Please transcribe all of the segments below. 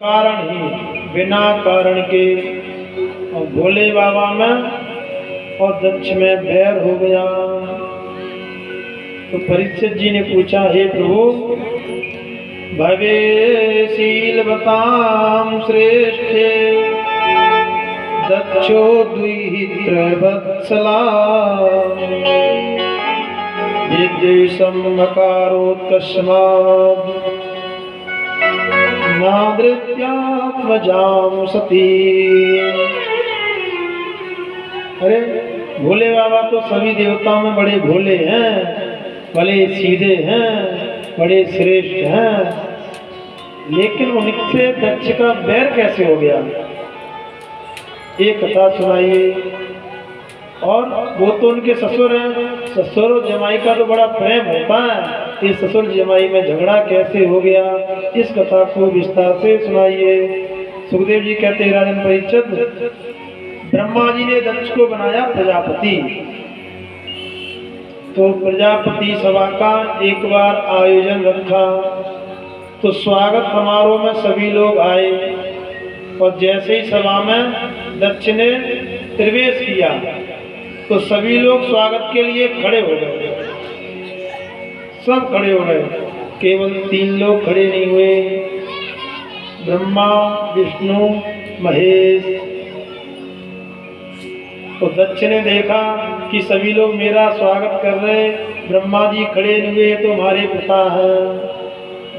कारण ही बिना कारण के और भोले बाबा में और दक्ष में बैर हो गया। तो परीक्षित जी ने पूछा, हे प्रभु, भवेशील बताम श्रेष्ठे दक्षो द्वित्रवत्सला विद्वेषम नकारोत्कस्मात् नादृत्यात्मजाम सती। अरे भोले बाबा तो सभी देवताओं में बड़े भोले हैं, बड़े सीधे हैं, बड़े श्रेष्ठ हैं, लेकिन उनसे दक्ष का बैर कैसे हो गया? एक कथा सुनाइए। और वो तो उनके ससुर हैं, ससुर और जमाई का तो बड़ा प्रेम होता है, ये ससुर जमाई में झगड़ा कैसे हो गया? इस कथा को विस्तार से सुनाइए। सुखदेव जी कहते हैं, राजन परीक्षित, ब्रह्मा जी ने दक्ष को बनाया प्रजापति। तो प्रजापति सभा का एक बार आयोजन रखा, तो स्वागत समारोह में सभी लोग आए, और जैसे ही सभा में दक्ष ने प्रवेश किया तो सभी लोग स्वागत के लिए खड़े हो गए। सब खड़े हो गए, केवल 3 लोग खड़े नहीं हुए, ब्रह्मा, विष्णु, महेश। तो दक्ष ने देखा कि सभी लोग मेरा स्वागत कर रहे, ब्रह्मा जी खड़े नहीं हुए तो हमारे पिता हैं,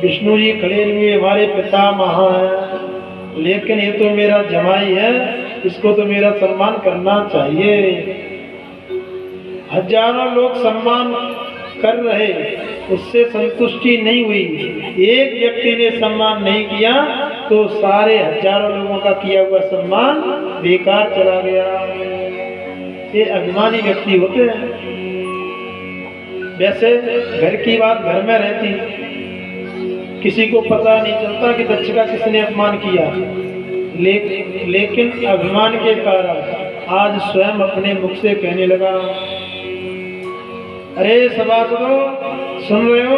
विष्णु जी खड़े नहीं हुए हमारे पिता महा हैं, लेकिन ये तो मेरा जमाई है, इसको तो मेरा सम्मान करना चाहिए। हजारों लोग सम्मान कर रहे, उससे संतुष्टि नहीं हुई। एक व्यक्ति ने सम्मान नहीं किया तो सारे हजारों लोगों का किया हुआ सम्मान बेकार चला गया। ये अभिमानी व्यक्ति होते हैं। वैसे घर की बात घर में रहती, किसी को पता नहीं चलता कि दक्ष का किसने अपमान किया, लेकिन अभिमान के कारण आज स्वयं अपने मुख से कहने लगा। अरे सभासदों, सुन रहे हो?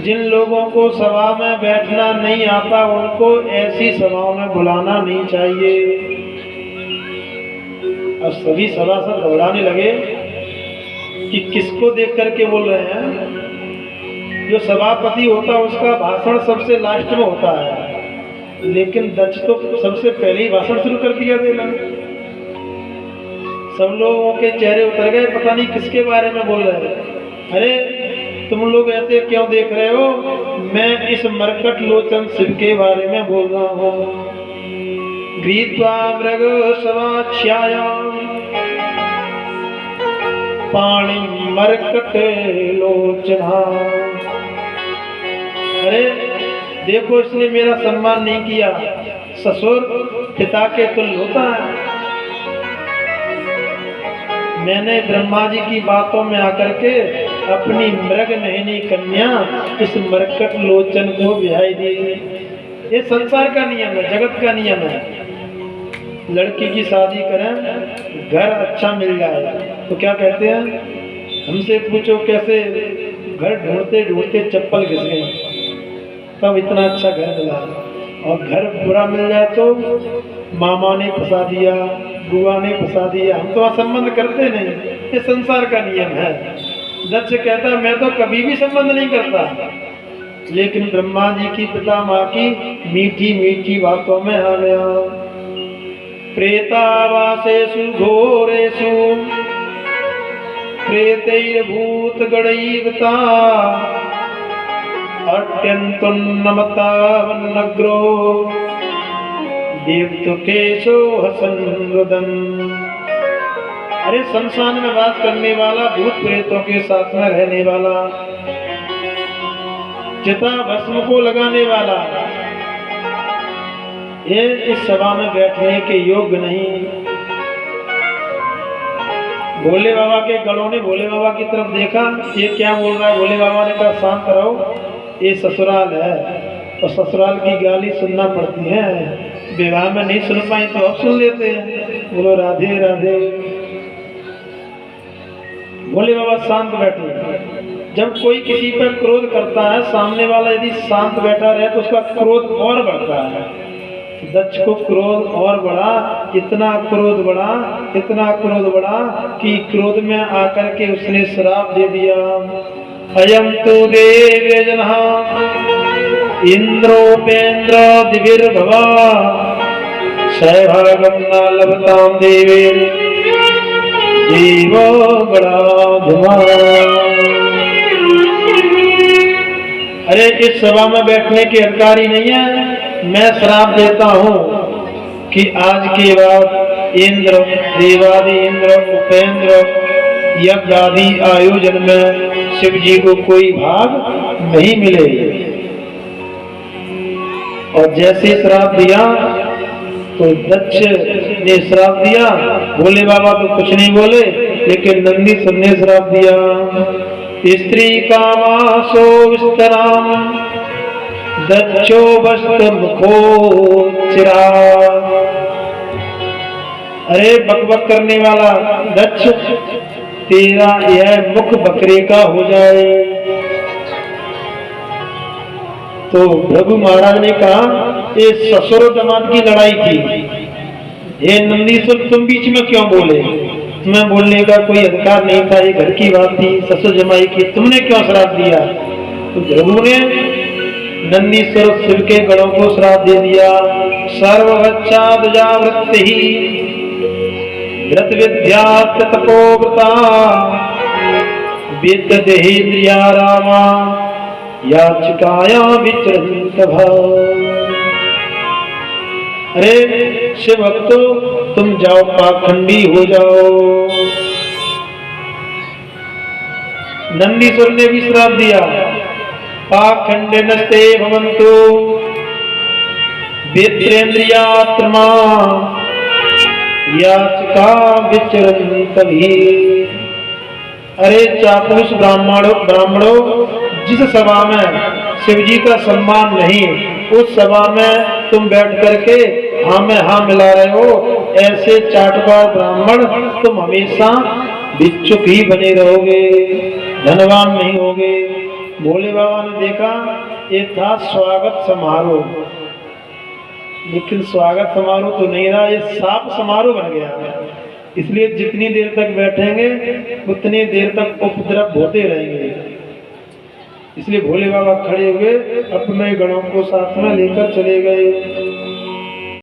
जिन लोगों को सभा में बैठना नहीं आता उनको ऐसी सभाओं में बुलाना नहीं चाहिए। अब सभी सभासद घबराने लगे कि किसको देख करके बोल रहे हैं। जो सभापति होता है उसका भाषण सबसे लास्ट में होता है, लेकिन दक्ष तो सबसे पहले ही भाषण शुरू कर दिया देना। सब लोगों के चेहरे उतर गए, पता नहीं किसके बारे में बोल रहे हैं। अरे तुम लोग ऐसे क्यों देख रहे हो? मैं इस मरकट लोचन शिव के बारे में बोल रहा हूँ। गृहीत्वा मृग समाख्यायाम पाणी मरकट लोचना। अरे देखो, इसने मेरा सम्मान नहीं किया। ससुर पिता के तुल्य होता है। मैंने ब्रह्मा जी की बातों में आकर के अपनी मृग नयनी कन्या इस मरकट लोचन को ब्याह दी। ये संसार का नियम है, जगत का नियम है। लड़की की शादी करें, घर अच्छा मिल जाए तो क्या कहते हैं? हमसे पूछो कैसे घर ढूंढते ढूंढते चप्पल घिस गई, तब इतना अच्छा घर मिला। और घर बुरा मिल जाए तो मामा ने फंसा दिया, बुआ ने फंसा दिया, हम तो संबंध करते नहीं। ये संसार का नियम है। दक्ष कहता मैं तो कभी भी संबंध नहीं करता, लेकिन ब्रह्मा जी की पिता माँ की मीठी मीठी बातों में आ गया। प्रेतावासेषु घोरेषु प्रेतैर्भूत गणैर्वृता अत्यन्तोन्नमता वन्नग्रो देवतुकेशो हसन्रुदन। अरे संसार में वास करने वाला, भूत प्रेतों के साथ में रहने वाला, चिता भस्म को लगाने वाला, ये इस सभा में बैठने के योग्य नहीं। भोले बाबा के गणों ने भोले बाबा की तरफ देखा, ये क्या बोल रहा है? भोले बाबा ने कहा शांत रहो, ये ससुराल है और ससुराल की गाली सुनना पड़ती है। विवाह में नहीं सुन पाई तो अब सुन लेते हैं। बोलो राधे राधे। भोले बाबा शांत बैठे। जब कोई किसी पर क्रोध करता है, सामने वाला यदि शांत बैठा रहे तो उसका क्रोध और बढ़ता है। दक्ष को क्रोध और बढ़ा, इतना क्रोध बढ़ा, इतना क्रोध बढ़ा कि क्रोध में आकर के उसने श्राप दे दिया। अयम तो देवयजनः इंद्रोपेन्द्र दिविर्भवा सैभागम न लभताम देवे देवो गणाधिमा। अरे इस सभा में बैठने के अधिकारी नहीं है, मैं श्राप देता हूँ कि आज के बाद इंद्र, देवादि इंद्र, उपेंद्र यज्ञ आदि आयोजन में शिव जी को कोई भाग नहीं मिले। और जैसे श्राप दिया तो दक्ष ने श्राप दिया, भोले बाबा तो कुछ नहीं बोले, लेकिन नंदीश्वर ने श्राप दिया। स्त्री कामासो विस्तराम दक्षो वस्त्र मुखो चिरा। अरे बकबक करने वाला दक्ष, तेरा यह मुख बकरे का हो जाए। तो भृगु महाराज ने कहा, ये ससुर दामाद की लड़ाई थी, हे नंदीश्वर तुम बीच में क्यों बोले? तुम्हें बोलने का कोई अधिकार नहीं था, ये घर की बात थी, ससुर जमाई की, तुमने क्यों श्राप दिया? तो भृगु ने नंदीश्वर शिव के गणों को श्राप दे दिया। सर्ववच्चादजावृत्ति व्रत विद्या तपोव्रता विद्यदेन्द्रिया रामा याचिकाया विचरन्त भाव। अरे शिव भक्तो तुम जाओ, पाखंडी हो जाओ। नंदीश्वर ने भी श्राप दिया, पाखंडिनस्ते भवन्तु वित्रेन्द्रियात्मा याचिका विचरन्त भी। अरे चापलूस ब्राह्मणों, जिस सभा में शिव जी का सम्मान नहीं, उस सभा में तुम बैठ करके हाँ में हाँ मिला रहे हो, ऐसे चाटुकार ब्राह्मण तुम हमेशा भिक्षुक ही बने रहोगे, धनवान नहीं होगे। भोले बाबा ने देखा ये था स्वागत समारोह, लेकिन स्वागत समारोह तो नहीं रहा, ये साप समारोह बन गया। इसलिए जितनी देर तक बैठेंगे उतनी देर तक उपद्रव होते रहेंगे। इसलिए भोले बाबा खड़े हुए, अपने गणों को साथ में लेकर चले गए।